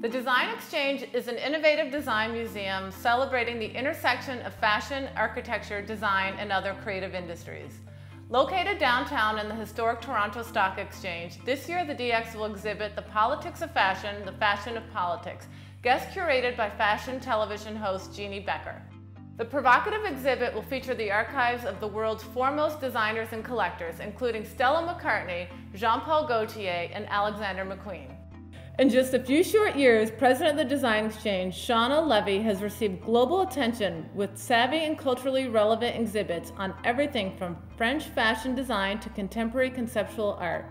The Design Exchange is an innovative design museum celebrating the intersection of fashion, architecture, design, and other creative industries. Located downtown in the historic Toronto Stock Exchange, this year the DX will exhibit The Politics of Fashion, The Fashion of Politics, guest curated by fashion television host Jeanne Beker. The provocative exhibit will feature the archives of the world's foremost designers and collectors, including Stella McCartney, Jean-Paul Gaultier, and Alexander McQueen. In just a few short years, President of the Design Exchange, Shauna Levy, has received global attention with savvy and culturally relevant exhibits on everything from French fashion design to contemporary conceptual art.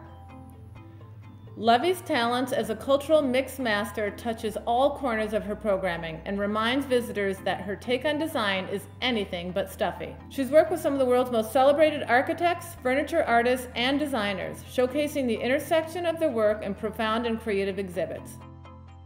Levy's talents as a cultural mix master touches all corners of her programming and reminds visitors that her take on design is anything but stuffy. She's worked with some of the world's most celebrated architects, furniture artists, and designers, showcasing the intersection of their work in profound and creative exhibits.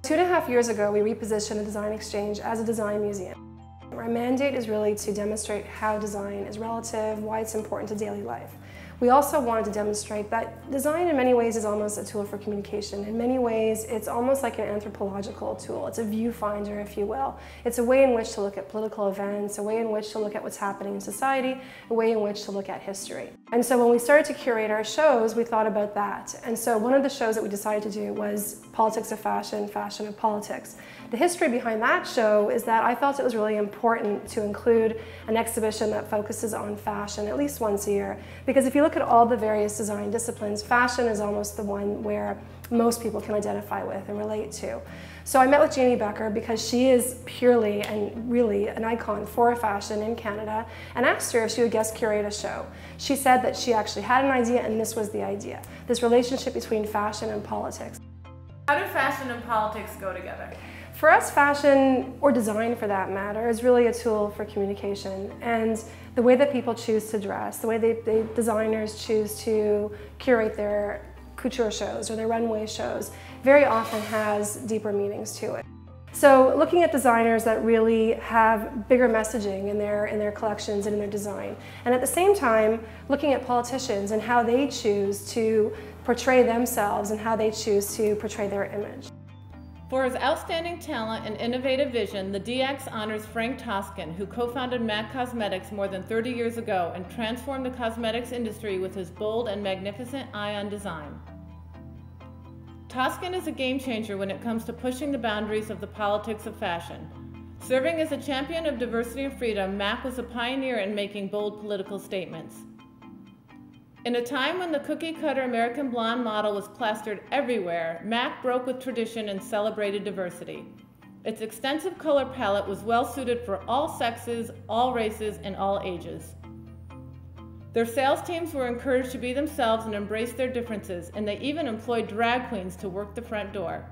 2.5 years ago, we repositioned the Design Exchange as a design museum. Our mandate is really to demonstrate how design is relative, why it's important to daily life. We also wanted to demonstrate that design in many ways is almost a tool for communication. In many ways, it's almost like an anthropological tool. It's a viewfinder, if you will. It's a way in which to look at political events, a way in which to look at what's happening in society, a way in which to look at history. And so when we started to curate our shows, we thought about that. And so one of the shows that we decided to do was Politics of Fashion, Fashion of Politics. The history behind that show is that I felt it was really important to include an exhibition that focuses on fashion at least once a year. Because if you look at all the various design disciplines, fashion is almost the one where most people can identify with and relate to. So I met with Jeanne Beker because she is purely and really an icon for fashion in Canada, and asked her if she would guest curate a show. She said that she actually had an idea, and this was the idea, this relationship between fashion and politics. How do fashion and politics go together? For us, fashion, or design for that matter, is really a tool for communication. And the way that people choose to dress, the way designers choose to curate their couture shows or their runway shows, very often has deeper meanings to it. So looking at designers that really have bigger messaging in their collections and in their design. And at the same time, looking at politicians and how they choose to portray themselves and how they choose to portray their image. For his outstanding talent and innovative vision, the DX honors Frank Toskan, who co-founded MAC Cosmetics more than 30 years ago and transformed the cosmetics industry with his bold and magnificent eye on design. Toskan is a game changer when it comes to pushing the boundaries of the politics of fashion. Serving as a champion of diversity and freedom, MAC was a pioneer in making bold political statements. In a time when the cookie-cutter American blonde model was plastered everywhere, MAC broke with tradition and celebrated diversity. Its extensive color palette was well suited for all sexes, all races, and all ages. Their sales teams were encouraged to be themselves and embrace their differences, and they even employed drag queens to work the front door.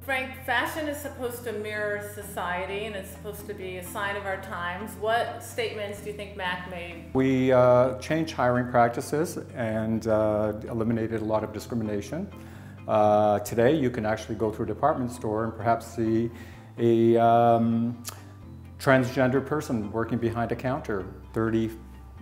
Frank, fashion is supposed to mirror society and it's supposed to be a sign of our times. What statements do you think MAC made? We changed hiring practices and eliminated a lot of discrimination. Today you can actually go to a department store and perhaps see a transgender person working behind a counter. 30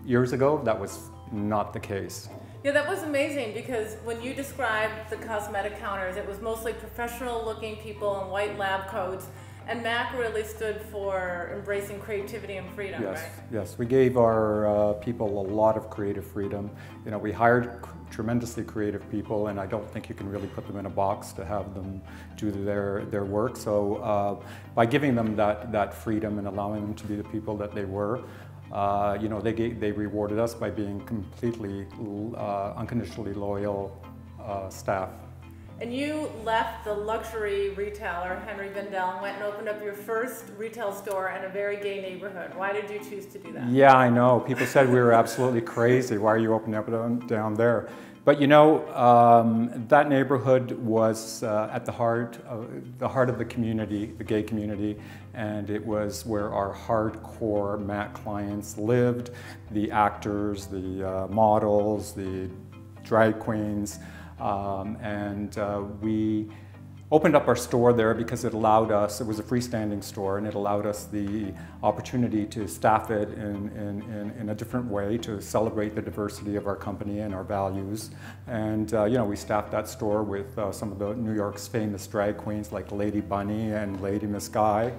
years ago, that was not the case. Yeah, that was amazing because when you described the cosmetic counters, it was mostly professional looking people in white lab coats, and MAC really stood for embracing creativity and freedom, yes, right? Yes, we gave our people a lot of creative freedom. You know, we hired tremendously creative people, and I don't think you can really put them in a box to have them do their work. So by giving them that freedom and allowing them to be the people that they were, you know, they rewarded us by being completely unconditionally loyal staff. And you left the luxury retailer, Henry Bendel, and went and opened up your first retail store in a very gay neighborhood. Why did you choose to do that? Yeah, I know. People said we were absolutely crazy. Why are you opening up down there? But you know, that neighborhood was at the heart of the community, the gay community, and it was where our hardcore MAC clients lived, the actors, the models, the drag queens, and we opened up our store there because it allowed us, it was a freestanding store, and it allowed us the opportunity to staff it in a different way to celebrate the diversity of our company and our values. And you know, we staffed that store with some of the New York's famous drag queens like Lady Bunny and Lady Miss Guy.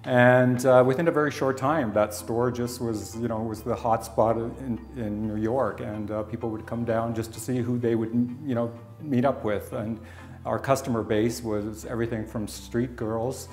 And within a very short time, that store just was, you know, was the hot spot in New York, and people would come down just to see who they would, you know, meet up with. And our customer base was everything from street girls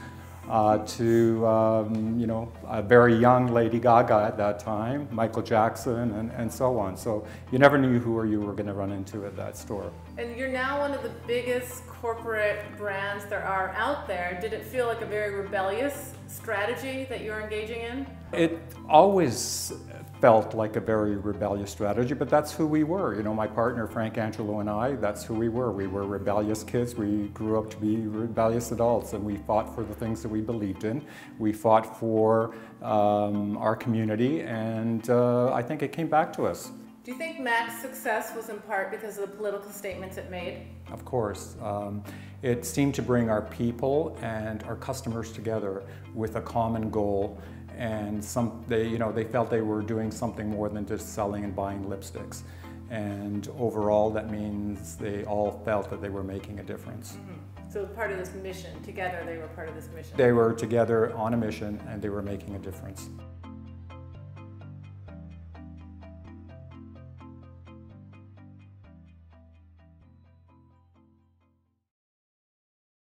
to, you know, a very young Lady Gaga at that time, Michael Jackson, and so on. So you never knew who or you were going to run into at that store. And you're now one of the biggest corporate brands there are out there. Did it feel like a very rebellious strategy that you're engaging in? It always felt like a very rebellious strategy, but that's who we were. You know, my partner Frank Angelo and I, that's who we were. We were rebellious kids. We grew up to be rebellious adults, and we fought for the things that we believed in. We fought for our community, and I think it came back to us. Do you think Mac's success was in part because of the political statements it made? Of course. It seemed to bring our people and our customers together with a common goal, and they felt they were doing something more than just selling and buying lipsticks. And overall, that means they all felt that they were making a difference. Mm-hmm. So part of this mission, together they were part of this mission. They were together on a mission, and they were making a difference.